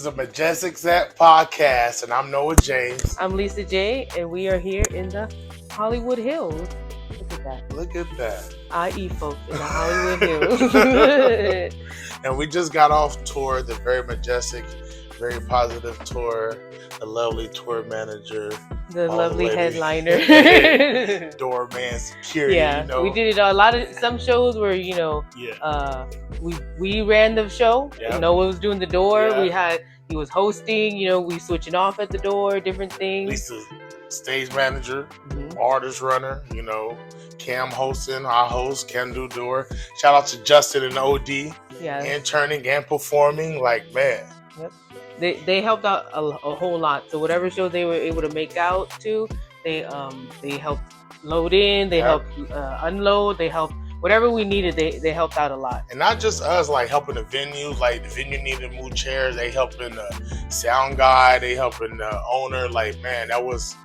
to Majestics At Podcast, and I'm Noah James. I'm Lisa J, and we are here in the Hollywood Hills. Look at that. Look at that. I.e. folks in the Hollywood Hills. And we just got off tour, the very majestic, very positive tour. The lovely tour manager. The lovely headliner. Doorman, security. Yeah, we did it a lot of some shows where we ran the show. Yep. Noah was doing the door. Yeah. He was hosting. We switching off at the door, different things. Lisa, stage manager, artist runner. Cam hosting. I host. Cam do door. Shout out to Justin and OD. Yeah, interning and performing. Like, man. Yep. They helped out a whole lot. So whatever show they were able to make out to, they helped load in, they helped unload, they helped whatever we needed. They helped out a lot. And not just us, like helping the venues. Like the venue needed to move chairs. They helping the sound guy. They helping the owner. Like, man, that was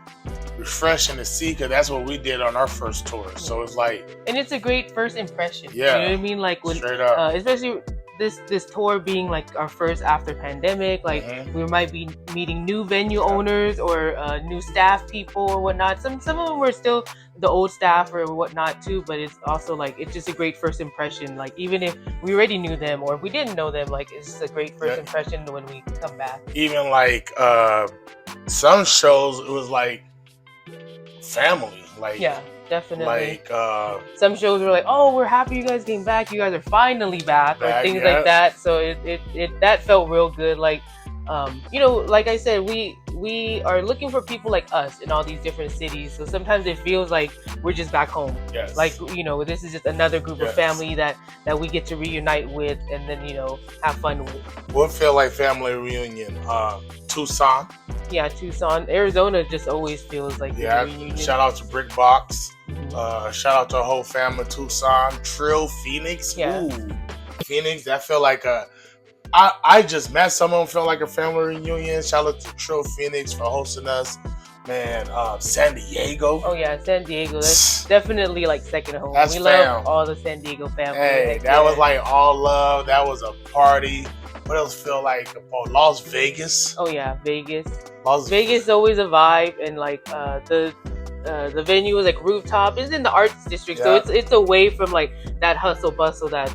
refreshing to see, because that's what we did on our first tour. So it's like, and it's a great first impression. Yeah, you know what I mean. Like when, straight up, especially this tour being like our first after pandemic, like we might be meeting new venue owners or new staff people or whatnot. Some of them were still the old staff or whatnot too, but it's also like it's just a great first impression. Like even if we already knew them or if we didn't know them, like it's just a great first impression when we come back. Even like some shows, it was like family. Like, yeah, definitely. Like some shows were like, oh, we're happy you guys came back. You guys are finally back, or things like that. So it that felt real good. Like, like I said, we are looking for people like us in all these different cities. So sometimes it feels like we're just back home. Yes. Like, this is just another group of family that we get to reunite with and then, have fun with. What feel like family reunion? Tucson. Yeah, Tucson. Arizona just always feels like a reunion. Shout out to Brick Box. Shout out to the whole family. Tucson. Trill, Phoenix. Yeah. Ooh, Phoenix. That felt like I just met some of them, felt like a family reunion. Shout out to Trill Phoenix for hosting us. Man, San Diego. Oh yeah, San Diego. That's definitely like second home. That's love all the San Diego family. Hey, that was like all love. That was a party. What else feel like? Las Vegas. Oh yeah, Vegas. Vegas is always a vibe, and like the venue was like rooftop. It's in the arts district, so it's away from like that hustle bustle that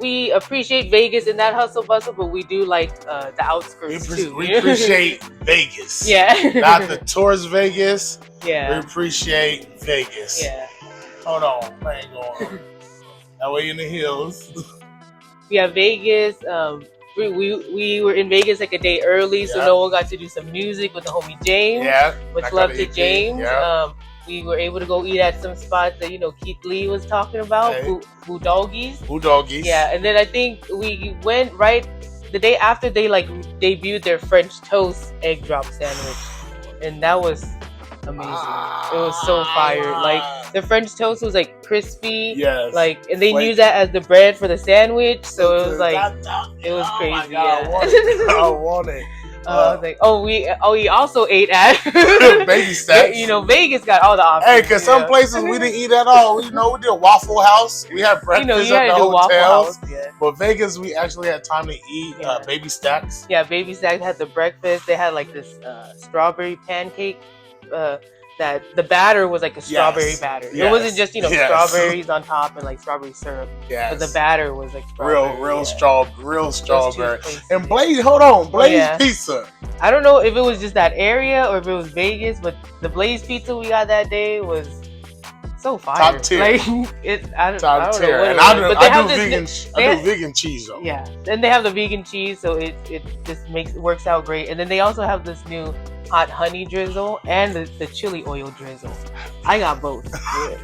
we appreciate Vegas and that hustle bustle, but we do like the outskirts too. We appreciate Vegas. Yeah. Not the tourist Vegas. Yeah. We appreciate Vegas. Yeah. Hold on. Hang on. That way in the hills. Yeah, Vegas. We were in Vegas like a day early, so Noah got to do some music with the homie James. Yeah. Much love to James. Yeah. We were able to go eat at some spots that Keith Lee was talking about, Boudoggies. Yeah, and then I think we went right the day after they like debuted their French toast egg drop sandwich, and that was amazing. It was so fire. Like the French toast was like crispy, and they used that as the bread for the sandwich, so it was like it was crazy. I want it. I was like, we also ate at Baby Stacks. Vegas got all the options. Hey, because some places we didn't eat at all. We did Waffle House. We had breakfast at the hotels. But Vegas, we actually had time to eat Baby Stacks. Yeah, Baby Stacks had the breakfast. They had like this strawberry pancake. That the batter was like a strawberry batter. It wasn't just strawberries on top and like strawberry syrup. But the batter was like strawberry. Real strawberry. And Blaze, hold on, Blaze Pizza. I don't know if it was just that area or if it was Vegas, but the Blaze Pizza we got that day was so fire. Top tier. Like I don't know what it was. I do vegan cheese though. Yeah, and they have the vegan cheese, so it just works out great. And then they also have this new hot honey drizzle and the chili oil drizzle. I got both. I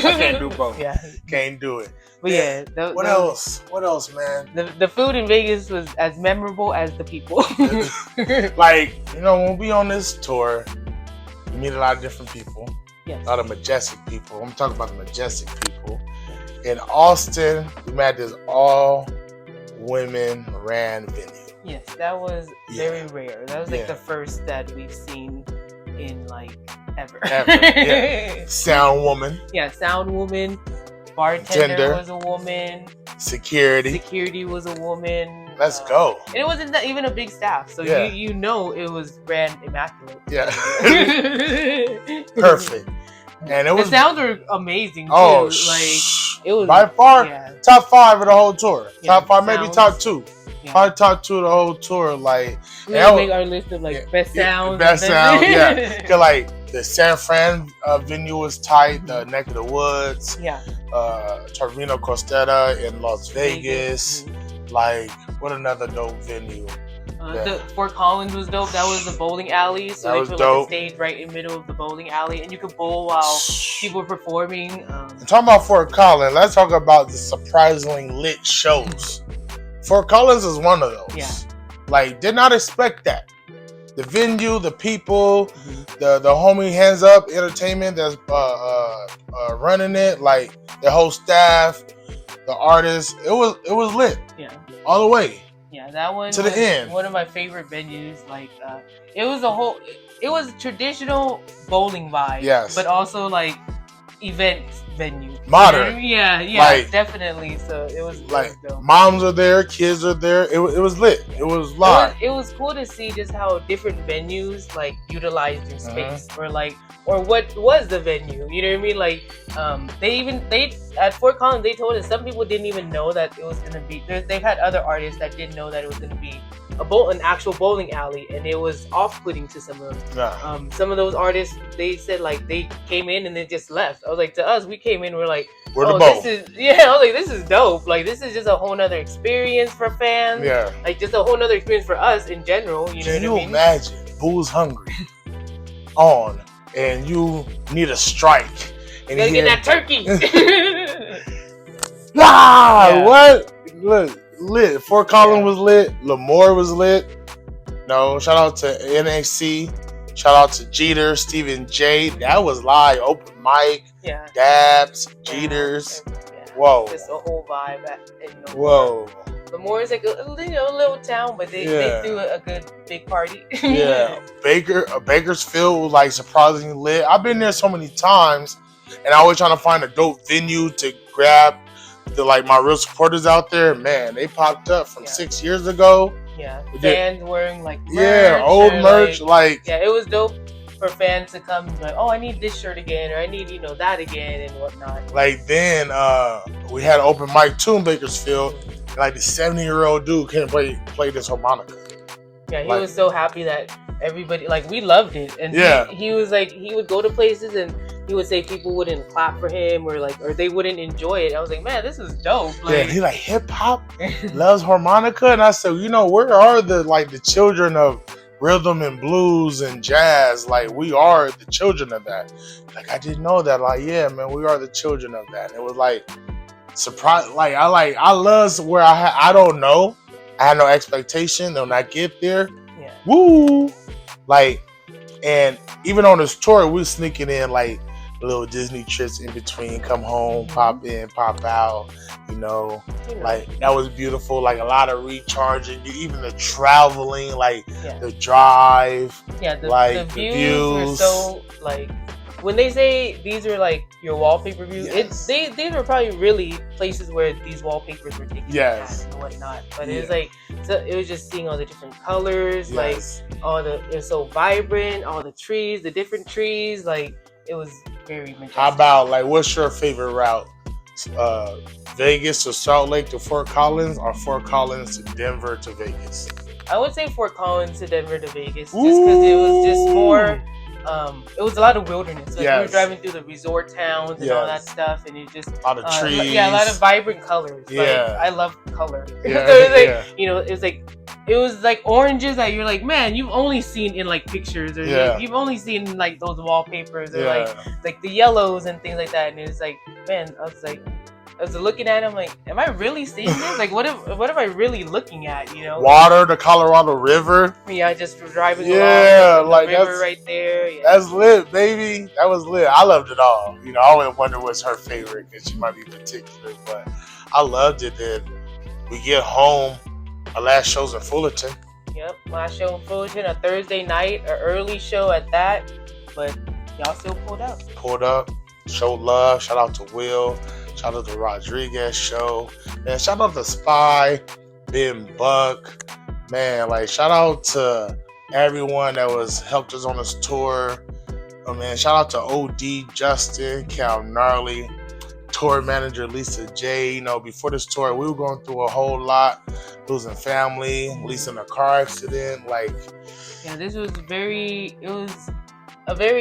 can't do both. Yeah, can't do it. But what else? What else, man? The food in Vegas was as memorable as the people. Like when we on this tour, we meet a lot of different people. Yes. A lot of majestic people. I'm talking about the majestic people. In Austin, we met this all women ran venue. Yes, that was very rare. That was like the first that we've seen in like ever. Sound woman. Yeah, sound woman. Bartender was a woman. Security was a woman. Let's go. And it wasn't even a big staff, so you know it was ran immaculate. Yeah. Perfect. And the sounds were amazing too. It was by far top 5 of the whole tour. Top 5, maybe top 2. Yeah. Probably top 2 of the whole tour. Like we make our list of best sounds. Best sound, yeah. Cause like the San Fran venue was tight. The Neck of the Woods. Yeah. Torvino Costera in Las Vegas. Like what another dope venue. The Fort Collins was dope. That was the bowling alley. So they put a stage right in the middle of the bowling alley, and you could bowl while people were performing. Talking about Fort Collins, let's talk about the surprisingly lit shows. Fort Collins is one of those. Yeah. Like, did not expect that. The venue, the people, the homie Hands Up Entertainment that's running it, like the whole staff, the artists, it was lit. Yeah. All the way. Yeah, that one to the end. One of my favorite venues. Like, it was a traditional bowling vibe. Yes. But also event venue. Modern. Yeah, definitely. So it was dope. Moms are there, kids are there. It was lit. It was live. It was cool to see just how different venues utilized their space or what was the venue. You know what I mean? They at Fort Collins they told us some people didn't even know that it was gonna be. They've had other artists that didn't know that it was gonna be an actual bowling alley, and it was off-putting to some of them. Yeah. Some of those artists, they said they came in and they just left. I was like, to us, we came in, we're like, where the bowl? I was like, this is dope. This is just a whole nother experience for fans. Yeah. Just a whole nother experience for us in general. You know what I mean? Imagine Boo's hungry on, and you need a strike. And you gotta get that turkey. What? Look. Lit. Fort Collins was lit. Lemoore was lit. No, shout out to NXC. Shout out to Jeter, Stephen J. That was live. Open mic. Yeah. Dabs, Jeters. Yeah. Whoa. Just a whole vibe. Whoa. Lemoore is a little town, but they threw a good big party. Yeah. Bakersfield was surprisingly lit. I've been there so many times, and I always trying to find a dope venue to grab. My real supporters out there, man, they popped up from 6 years ago. Yeah, fans wearing merch. Old merch. It was dope for fans to come and I need this shirt again, or I need that again and whatnot. Then we had an open mic too in Bakersfield. And, the 70-year-old dude can't play this harmonica. Yeah, he was so happy that everybody we loved it, and he was he would go to places and he would say people wouldn't clap for him or they wouldn't enjoy it. I was like, man, this is dope. He hip hop, loves harmonica, and I said, where are the children of rhythm and blues and jazz? We are the children of that. I didn't know that. Yeah, man, we are the children of that. And it was surprise. I love where I don't know. I had no expectation. When I get there, woo! And even on this tour, we were sneaking in little Disney trips in between. Come home, pop in, pop out. That was beautiful. A lot of recharging. Even the traveling, the drive. Yeah, the views were so when they say these are your wallpaper views, these were probably really places where these wallpapers were taken and whatnot. But it was it was just seeing all the different colors, it was so vibrant, all the trees, the different trees, it was very majestic. How about what's your favorite route? Vegas to Salt Lake to Fort Collins, or Fort Collins to Denver to Vegas? I would say Fort Collins to Denver to Vegas, just because it was just more. It was a lot of wilderness. We were driving through the resort towns and all that stuff, and it just a lot of trees. Yeah, a lot of vibrant colors. I love color. Yeah, it was oranges that you're man, you've only seen in pictures, or you've only seen those wallpapers, or the yellows and things like that. And it's man, I was looking at it, am I really seeing this? What am I really looking at, Water, the Colorado River. Yeah, just driving along the river that's, right there. Yeah. That's lit, baby. That was lit. I loved it all. I always wonder what's her favorite, because she might be particular, but I loved it. Then we get home. Our last show's in Fullerton. Yep, last show in Fullerton, a Thursday night, an early show at that, but y'all still pulled up. Showed love. Shout out to Will. Shout out to Rodriguez show. And shout out to Spy. Ben Buck. Man, like, shout out to everyone that helped us on this tour. Oh, man, shout out to OD, Justin, Cal Gnarly, tour manager Lisa J. You know, before this tour, we were going through a whole lot, losing family, Lisa in a car accident. Like, yeah, this was a very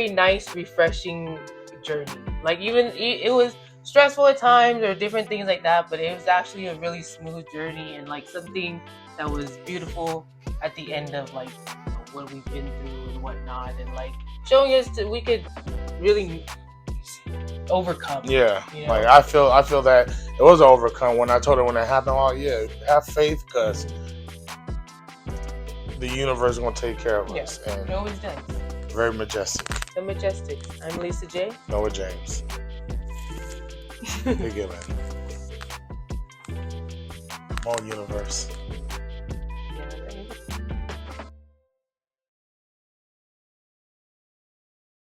nice, refreshing journey. Like, even it was stressful at times or different things like that, but it was actually a really smooth journey and like something that was beautiful at the end of like, you know, what we've been through and whatnot, and like showing us that we could really overcome. Yeah, you know? Like I feel that it was overcome when I told her when it happened. Oh yeah, have faith because the universe is gonna take care of us. And it always does. Very majestic. The Majestics. I'm Lisa J. Noah James. Big Come on, universe.